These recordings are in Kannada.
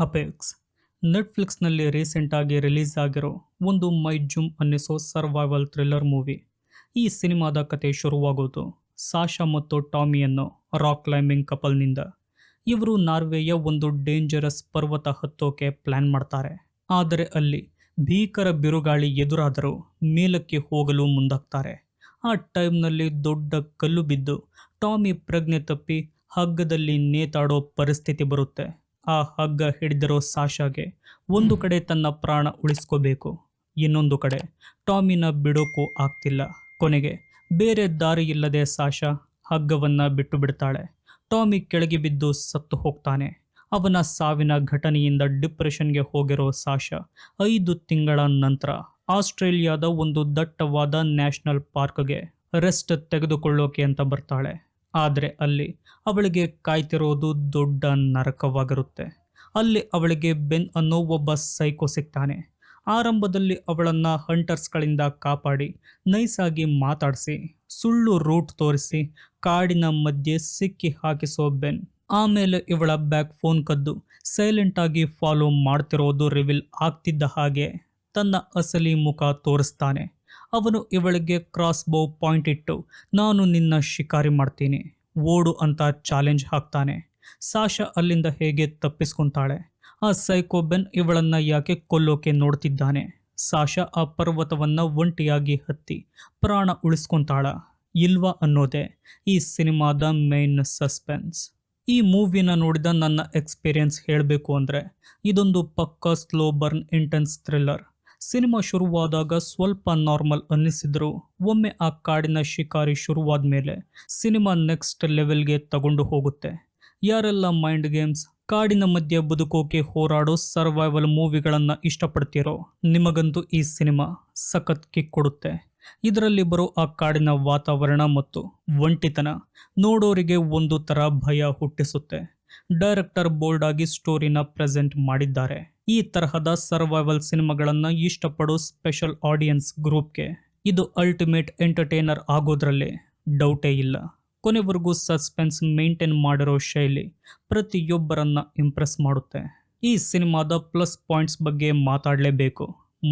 ಅಪೆಕ್ಸ್ ನೆಟ್ಫ್ಲಿಕ್ಸ್ನಲ್ಲಿ ರೀಸೆಂಟಾಗಿ ರಿಲೀಸ್ ಆಗಿರೋ ಒಂದು ಮೈ ಜುಮ್ ಅನ್ನಿಸೋ ಸರ್ವೈವಲ್ ಥ್ರಿಲ್ಲರ್ ಮೂವಿ. ಈ ಸಿನಿಮಾದ ಕತೆ ಶುರುವಾಗೋದು ಸಾಶಾ ಮತ್ತು ಟಾಮಿ ಅನ್ನೋ ರಾಕ್ ಕ್ಲೈಂಬಿಂಗ್ ಕಪಲ್ನಿಂದ. ಇವರು ನಾರ್ವೆಯ ಒಂದು ಡೇಂಜರಸ್ ಪರ್ವತ ಹತ್ತೋಕೆ ಪ್ಲಾನ್ ಮಾಡ್ತಾರೆ. ಆದರೆ ಅಲ್ಲಿ ಭೀಕರ ಬಿರುಗಾಳಿ ಎದುರಾದರೂ ಮೇಲಕ್ಕೆ ಹೋಗಲು ಮುಂದಾಗ್ತಾರೆ. ಆ ಟೈಮ್ನಲ್ಲಿ ದೊಡ್ಡ ಕಲ್ಲು ಬಿದ್ದು ಟಾಮಿ ಪ್ರಜ್ಞೆ ತಪ್ಪಿ ಹಗ್ಗದಲ್ಲಿ ನೇತಾಡೋ ಪರಿಸ್ಥಿತಿ ಬರುತ್ತೆ. ಆ ಹಗ್ಗ ಹಿಡಿದಿರೋ ಸಾಶಾಗೆ ಒಂದು ಕಡೆ ತನ್ನ ಪ್ರಾಣ ಉಳಿಸ್ಕೋಬೇಕು, ಇನ್ನೊಂದು ಕಡೆ ಟಾಮಿನ ಬಿಡೋಕ್ಕೂ ಆಗ್ತಿಲ್ಲ. ಕೊನೆಗೆ ಬೇರೆ ದಾರಿ ಇಲ್ಲದೆ ಸಾಶಾ ಹಗ್ಗವನ್ನ ಬಿಟ್ಟು ಬಿಡ್ತಾಳೆ. ಟಾಮಿ ಕೆಳಗೆ ಬಿದ್ದು ಸತ್ತು ಹೋಗ್ತಾನೆ. ಅವನ ಸಾವಿನ ಘಟನೆಯಿಂದ ಡಿಪ್ರೆಷನ್ಗೆ ಹೋಗಿರೋ ಸಾಶಾ 5 ತಿಂಗಳ ನಂತರ ಆಸ್ಟ್ರೇಲಿಯಾದ ಒಂದು ದಟ್ಟವಾದ ನ್ಯಾಷನಲ್ ಪಾರ್ಕ್ಗೆ ರೆಸ್ಟ್ ತೆಗೆದುಕೊಳ್ಳೋಕೆ ಅಂತ ಬರ್ತಾಳೆ. ಆದರೆ ಅಲ್ಲಿ ಅವಳಿಗೆ ಕಾಯ್ತಿರೋದು ದೊಡ್ಡ ನರಕವಾಗಿರುತ್ತೆ. ಅಲ್ಲಿ ಅವಳಿಗೆ ಬೆನ್ ಅನ್ನೋ ಒಬ್ಬ ಸೈಕೋ ಸಿಗ್ತಾನೆ. ಆರಂಭದಲ್ಲಿ ಅವಳನ್ನು ಹಂಟರ್ಸ್ಗಳಿಂದ ಕಾಪಾಡಿ ನೈಸಾಗಿ ಮಾತಾಡಿಸಿ ಸುಳ್ಳು ರೂಟ್ ತೋರಿಸಿ ಕಾಡಿನ ಮಧ್ಯೆ ಸಿಕ್ಕಿ ಹಾಕಿಸೋ ಬೆನ್ ಆಮೇಲೆ ಇವಳ ಬ್ಯಾಗ್ ಫೋನ್ ಕದ್ದು ಸೈಲೆಂಟಾಗಿ ಫಾಲೋ ಮಾಡ್ತಿರೋದು ರಿವೀಲ್ ಆಗ್ತಿದ್ದ ಹಾಗೆ ತನ್ನ ಅಸಲಿ ಮುಖ ತೋರಿಸ್ತಾನೆ. ಅವನು ಇವಳಿಗೆ ಕ್ರಾಸ್ ಬೌ ಪಾಯಿಂಟ್ ಇಟ್ಟು ನಾನು ನಿನ್ನ ಶಿಕಾರಿ ಮಾಡ್ತೀನಿ, ಓಡು ಅಂತ ಚಾಲೆಂಜ್ ಹಾಕ್ತಾನೆ. ಸಾಶಾ ಅಲ್ಲಿಂದ ಹೇಗೆ ತಪ್ಪಿಸ್ಕೊಂತಾಳೆ. ಆ ಸೈಕೋ ಬೆನ್ ಇವಳನ್ನ ಯಾಕೆ ಕೊಲ್ಲೋಕೆ ನೋಡ್ತಿದ್ದಾನೆ. ಸಾಶಾ ಆ ಪರ್ವತವನ್ನ ಒಂಟಿಯಾಗಿ ಹತ್ತಿ ಪ್ರಾಣ ಉಳಿಸ್ಕೊಂತಾಳ ಇಲ್ವಾ ಅನ್ನೋದೇ ಈ ಸಿನಿಮಾದ ಮೇನ್ ಸಸ್ಪೆನ್ಸ್. ಈ ಮೂವಿನ ನೋಡಿದ ನನ್ನ ಎಕ್ಸ್ಪೀರಿಯನ್ಸ್ ಹೇಳಬೇಕು ಅಂದರೆ ಇದೊಂದು ಪಕ್ಕಾ slow burn intense thriller. Cinema ಶುರುವಾದಾಗ ಸ್ವಲ್ಪ ನಾರ್ಮಲ್ ಅನ್ನಿಸಿದ್ರು ಒಮ್ಮೆ ಆ ಕಾಡಿನ ಶಿಕಾರಿ ಶುರುವಾದ ಮೇಲೆ ಸಿನಿಮಾ ನೆಕ್ಸ್ಟ್ ಲೆವೆಲ್ಗೆ ತಗೊಂಡು ಹೋಗುತ್ತೆ. ಯಾರೆಲ್ಲ ಮೈಂಡ್ ಗೇಮ್ಸ್, ಕಾಡಿನ ಮಧ್ಯೆ ಬದುಕೋಕೆ ಹೋರಾಡೋ ಸರ್ವೈವಲ್ ಮೂವಿಗಳನ್ನು ಇಷ್ಟಪಡ್ತಿರೋ ನಿಮಗಂತೂ ಈ ಸಿನಿಮಾ ಸಖತ್ ಕಿಕ್ ಕೊಡುತ್ತೆ. ಇದರಲ್ಲಿ ಬರೋ ಆ ಕಾಡಿನ ವಾತಾವರಣ ಮತ್ತು ಒಂಟಿತನ ನೋಡೋರಿಗೆ ಒಂದು ಥರ ಭಯ ಹುಟ್ಟಿಸುತ್ತೆ. ಡೈರೆಕ್ಟರ್ ಬೋಲ್ಡ್ ಆಗಿ ಸ್ಟೋರಿನ ಪ್ರೆಸೆಂಟ್ ಮಾಡಿದ್ದಾರೆ. ಈ ತರಹದ ಸರ್ವೈವಲ್ ಸಿನಿಮಾಗಳನ್ನು ಇಷ್ಟಪಡೋ ಸ್ಪೆಷಲ್ ಆಡಿಯನ್ಸ್ ಗ್ರೂಪ್ಗೆ ಇದು ಅಲ್ಟಿಮೇಟ್ ಎಂಟರ್ಟೈನರ್ ಆಗೋದ್ರಲ್ಲಿ ಡೌಟೇ ಇಲ್ಲ. ಕೊನೆವರೆಗೂ ಸಸ್ಪೆನ್ಸ್ ಮೇಂಟೈನ್ ಮಾಡಿರೋ ಶೈಲಿ ಪ್ರತಿಯೊಬ್ಬರನ್ನ ಇಂಪ್ರೆಸ್ ಮಾಡುತ್ತೆ. ಈ ಸಿನಿಮಾದ ಪ್ಲಸ್ ಪಾಯಿಂಟ್ಸ್ ಬಗ್ಗೆ ಮಾತಾಡಲೇಬೇಕು.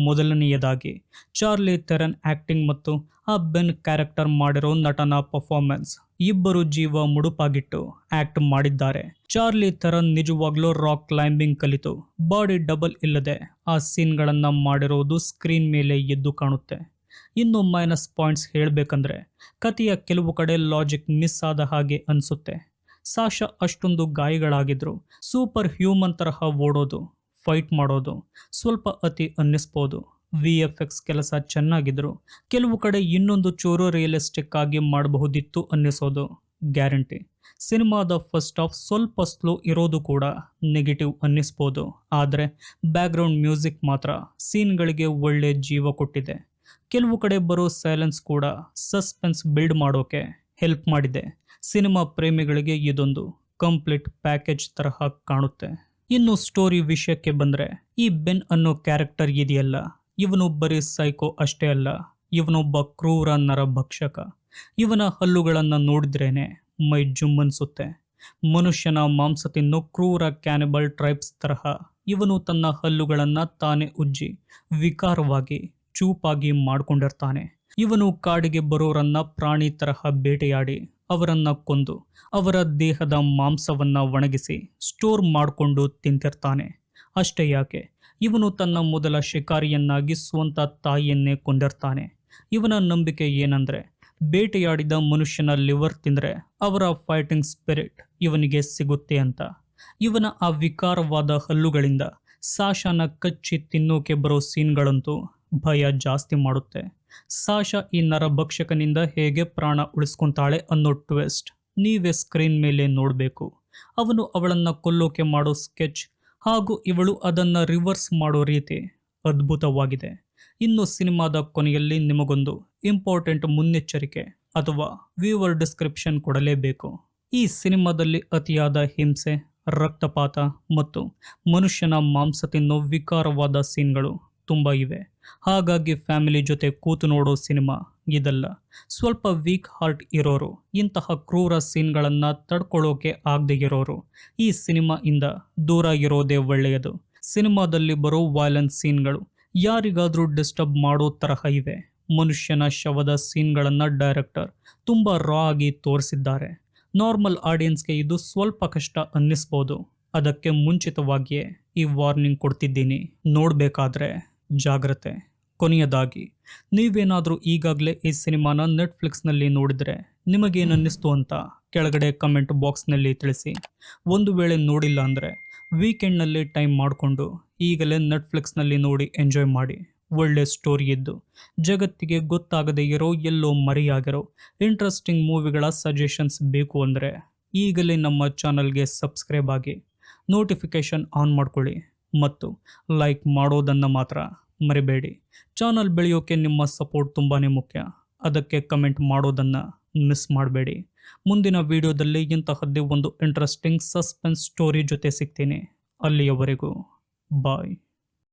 ಮೊದಲನೆಯದಾಗಿ ಚಾರ್ಲಿ ಥೆರನ್ ಆಕ್ಟಿಂಗ್ ಮತ್ತು ಆ ಬೆನ್ ಕ್ಯಾರೆಕ್ಟರ್ ಮಾಡಿರೋ ನಟನ ಪರ್ಫಾರ್ಮೆನ್ಸ್. ಇಬ್ಬರು ಜೀವ ಮುಡುಪಾಗಿಟ್ಟು ಆಕ್ಟ್ ಮಾಡಿದ್ದಾರೆ. ಚಾರ್ಲಿ ಥೆರನ್ ನಿಜವಾಗ್ಲೂ ರಾಕ್ ಕ್ಲೈಂಬಿಂಗ್ ಕಲಿತು ಬಾಡಿ ಡಬಲ್ ಇಲ್ಲದೆ ಆ ಸೀನ್ಗಳನ್ನು ಮಾಡಿರೋದು ಸ್ಕ್ರೀನ್ ಮೇಲೆ ಎದ್ದು ಕಾಣುತ್ತೆ. ಇನ್ನು ಮೈನಸ್ ಪಾಯಿಂಟ್ಸ್ ಹೇಳಬೇಕಂದ್ರೆ ಕಥೆಯ ಕೆಲವು ಕಡೆ ಲಾಜಿಕ್ ಮಿಸ್ ಆದ ಹಾಗೆ ಅನಿಸುತ್ತೆ. ಸಾಶಾ ಅಷ್ಟೊಂದು ಗಾಯಗಳಾಗಿದ್ರು ಸೂಪರ್ ಹ್ಯೂಮನ್ ತರಹ ಓಡೋದು, ಫೈಟ್ ಮಾಡೋದು ಸ್ವಲ್ಪ ಅತಿ ಅನ್ನಿಸ್ಬೋದು. VFX ಕೆಲಸ ಚೆನ್ನಾಗಿದ್ರು ಕೆಲವು ಕಡೆ ಇನ್ನೊಂದು ಚೂರು ರಿಯಲಿಸ್ಟಿಕ್ ಆಗಿ ಮಾಡಬಹುದಿತ್ತು ಅನ್ನಿಸೋದು ಗ್ಯಾರಂಟಿ. ಸಿನಿಮಾದ ಫಸ್ಟ್ ಹಾಫ್ ಸ್ವಲ್ಪ ಸ್ಲೋ ಇರೋದು ಕೂಡ ನೆಗೆಟಿವ್ ಅನ್ನಿಸ್ಬೋದು. ಆದರೆ ಬ್ಯಾಕ್ಗ್ರೌಂಡ್ ಮ್ಯೂಸಿಕ್ ಮಾತ್ರ ಸೀನ್ಗಳಿಗೆ ಒಳ್ಳೆ ಜೀವ ಕೊಟ್ಟಿದೆ. ಕೆಲವು ಕಡೆ ಬರೋ ಸೈಲೆನ್ಸ್ ಕೂಡ ಸಸ್ಪೆನ್ಸ್ ಬಿಲ್ಡ್ ಮಾಡೋಕೆ ಹೆಲ್ಪ್ ಮಾಡಿದೆ. ಸಿನಿಮಾ ಪ್ರೇಮಿಗಳಿಗೆ ಇದೊಂದು ಕಂಪ್ಲೀಟ್ ಪ್ಯಾಕೇಜ್ ತರಹ ಕಾಣುತ್ತೆ. ಇನ್ನು ಸ್ಟೋರಿ ವಿಷಯಕ್ಕೆ ಬಂದರೆ ಈ ಬೆನ್ ಅನ್ನೋ ಕ್ಯಾರೆಕ್ಟರ್ ಇದೆಯಲ್ಲ, ಇವನು ಬರೀ ಸೈಕೋ ಅಷ್ಟೇ ಅಲ್ಲ, ಇವನೊಬ್ಬ ಕ್ರೂರ ನರಭಕ್ಷಕ. ಇವನ ಹಲ್ಲುಗಳನ್ನು ನೋಡಿದ್ರೇನೆ ಮೈ ಜುಮ್ ಅನ್ಸುತ್ತೆ. ಮನುಷ್ಯನ ಮಾಂಸ ತಿನ್ನೋ ಕ್ರೂರ ಕ್ಯಾನಿಬಲ್ ಟ್ರೈಬ್ಸ್ ತರಹ ಇವನು ತನ್ನ ಹಲ್ಲುಗಳನ್ನು ತಾನೇ ಉಜ್ಜಿ ವಿಕಾರವಾಗಿ ಚೂಪಾಗಿ ಮಾಡ್ಕೊಂಡಿರ್ತಾನೆ. ಇವನು ಕಾಡಿಗೆ ಬರೋರನ್ನ ಪ್ರಾಣಿ ತರಹ ಬೇಟೆಯಾಡಿ ಅವರನ್ನ ಕೊಂದು ಅವರ ದೇಹದ ಮಾಂಸವನ್ನ ಒಣಗಿಸಿ ಸ್ಟೋರ್ ಮಾಡಿಕೊಂಡು ತಿಂತಿರ್ತಾನೆ. ಅಷ್ಟೇ ಯಾಕೆ, ಇವನು ತನ್ನ ಮೊದಲ ಶಿಕಾರಿಯನ್ನಾಗಿ ಸ್ವಂತ ತಾಯಿಯನ್ನೇ ಕೊಂದಿರ್ತಾನೆ. ಇವನ ನಂಬಿಕೆ ಏನಂದ್ರೆ ಬೇಟೆಯಾಡಿದ ಮನುಷ್ಯನ ಲಿವರ್ ತಿಂದರೆ ಅವರ ಫೈಟಿಂಗ್ ಸ್ಪಿರಿಟ್ ಇವನಿಗೆ ಸಿಗುತ್ತೆ ಅಂತ. ಇವನ ಆ ವಿಕಾರವಾದ ಹಲ್ಲುಗಳಿಂದ ಸಾಶಾನ ಕಚ್ಚಿ ತಿನ್ನೋಕೆ ಬರೋ ಸೀನ್ಗಳಂತೂ ಭಯ ಜಾಸ್ತಿ ಮಾಡುತ್ತೆ. ಸಾಶಾ ಈ ನರಭಕ್ಷಕನಿಂದ ಹೇಗೆ ಪ್ರಾಣ ಉಳಿಸ್ಕೊಂತಾಳೆ ಅನ್ನೋ ಟ್ವಿಸ್ಟ್ ನೀವೇ ಸ್ಕ್ರೀನ್ ಮೇಲೆ ನೋಡಬೇಕು. ಅವನು ಅವಳನ್ನು ಕೊಲ್ಲೋಕೆ ಮಾಡೋ ಸ್ಕೆಚ್ ಹಾಗೂ ಇವಳು ಅದನ್ನು ರಿವರ್ಸ್ ಮಾಡೋ ರೀತಿ ಅದ್ಭುತವಾಗಿದೆ. ಇನ್ನು ಸಿನಿಮಾದ ಕೊನೆಯಲ್ಲಿ ನಿಮಗೊಂದು ಇಂಪಾರ್ಟೆಂಟ್ ಮುನ್ನೆಚ್ಚರಿಕೆ ಅಥವಾ ವ್ಯೂವರ್ ಡಿಸ್ಕ್ರಿಪ್ಷನ್ ಕೊಡಲೇಬೇಕು. ಈ ಸಿನಿಮಾದಲ್ಲಿ ಅತಿಯಾದ ಹಿಂಸೆ, ರಕ್ತಪಾತ ಮತ್ತು ಮನುಷ್ಯನ ಮಾಂಸ ತಿನ್ನೋ ವಿಕಾರವಾದ ಸೀನ್ಗಳು ತುಂಬ ಇವೆ. ಹಾಗಾಗಿ ಫ್ಯಾಮಿಲಿ ಜೊತೆ ಕೂತು ನೋಡೋ ಸಿನಿಮಾ ಇದಲ್ಲ. ಸ್ವಲ್ಪ ವೀಕ್ ಹಾರ್ಟ್ ಇರೋರು, ಇಂತಹ ಕ್ರೂರ ಸೀನ್ಗಳನ್ನು ತಡ್ಕೊಳ್ಳೋಕೆ ಆಗದೆ ಇರೋರು ಈ ಸಿನಿಮಾಯಿಂದ ದೂರ ಇರೋದೇ ಒಳ್ಳೆಯದು. ಸಿನಿಮಾದಲ್ಲಿ ಬರೋ ವೈಲೆನ್ಸ್ ಸೀನ್ಗಳು ಯಾರಿಗಾದರೂ ಡಿಸ್ಟರ್ಬ್ ಮಾಡೋ ತರಹ ಇವೆ. ಮನುಷ್ಯನ ಶವದ ಸೀನ್ಗಳನ್ನು ಡೈರೆಕ್ಟರ್ ತುಂಬ ರಾ ಆಗಿ ತೋರಿಸಿದ್ದಾರೆ. ನಾರ್ಮಲ್ ಆಡಿಯನ್ಸ್ಗೆ ಇದು ಸ್ವಲ್ಪ ಕಷ್ಟ ಅನ್ನಿಸ್ಬೋದು. ಅದಕ್ಕೆ ಮುಂಚಿತವಾಗಿಯೇ ಈ ವಾರ್ನಿಂಗ್ ಕೊಡ್ತಿದ್ದೀನಿ, ನೋಡಬೇಕಾದ್ರೆ ಜಾಗ್ರತೆ. ಕೊನೆಯದಾಗಿ, ನೀವೇನಾದರೂ ಈಗಾಗಲೇ ಈ ಸಿನಿಮಾನ ನೆಟ್ಫ್ಲಿಕ್ಸ್ನಲ್ಲಿ ನೋಡಿದರೆ ನಿಮಗೇನನ್ನಿಸ್ತು ಅಂತ ಕೆಳಗಡೆ ಕಮೆಂಟ್ ಬಾಕ್ಸ್ನಲ್ಲಿ ತಿಳಿಸಿ. ಒಂದು ವೇಳೆ ನೋಡಿಲ್ಲ ಅಂದರೆ ವೀಕೆಂಡ್ನಲ್ಲಿ ಟೈಮ್ ಮಾಡಿಕೊಂಡು ಈಗಲೇ ನೆಟ್ಫ್ಲಿಕ್ಸ್ನಲ್ಲಿ ನೋಡಿ ಎಂಜಾಯ್ ಮಾಡಿ. ಒಳ್ಳೆ ಸ್ಟೋರಿ ಇದ್ದು ಜಗತ್ತಿಗೆ ಗೊತ್ತಾಗದೇ ಇರೋ ಎಲ್ಲೋ ಮರೆಯಾಗಿರೋ ಇಂಟ್ರೆಸ್ಟಿಂಗ್ ಮೂವಿಗಳ ಸಜೆಷನ್ಸ್ ಬೇಕು ಅಂದರೆ ಈಗಲೇ ನಮ್ಮ ಚಾನಲ್ಗೆ ಸಬ್ಸ್ಕ್ರೈಬ್ ಆಗಿ ನೋಟಿಫಿಕೇಷನ್ ಆನ್ ಮಾಡ್ಕೊಳ್ಳಿ ಮತ್ತು ಲೈಕ್ ಮಾಡೋದನ್ನು ಮಾತ್ರ ಮರಿಬೇಡಿ. ಚಾನಲ್ ಬೆಳೆಯೋಕೆ ನಿಮ್ಮ ಸಪೋರ್ಟ್ ತುಂಬಾ ಮುಖ್ಯ. ಅದಕ್ಕೆ ಕಮೆಂಟ್ ಮಾಡೋದನ್ನು ಮಿಸ್ ಮಾಡಬೇಡಿ. ಮುಂದಿನ ವಿಡಿಯೋದಲ್ಲಿ ಇಂತಹದ್ದೇ ಒಂದು ಇಂಟ್ರೆಸ್ಟಿಂಗ್ ಸಸ್ಪೆನ್ಸ್ ಸ್ಟೋರಿ ಜೊತೆ ಸಿಗ್ತೀನಿ. ಅಲ್ಲಿಯವರೆಗೂ ಬಾಯ್.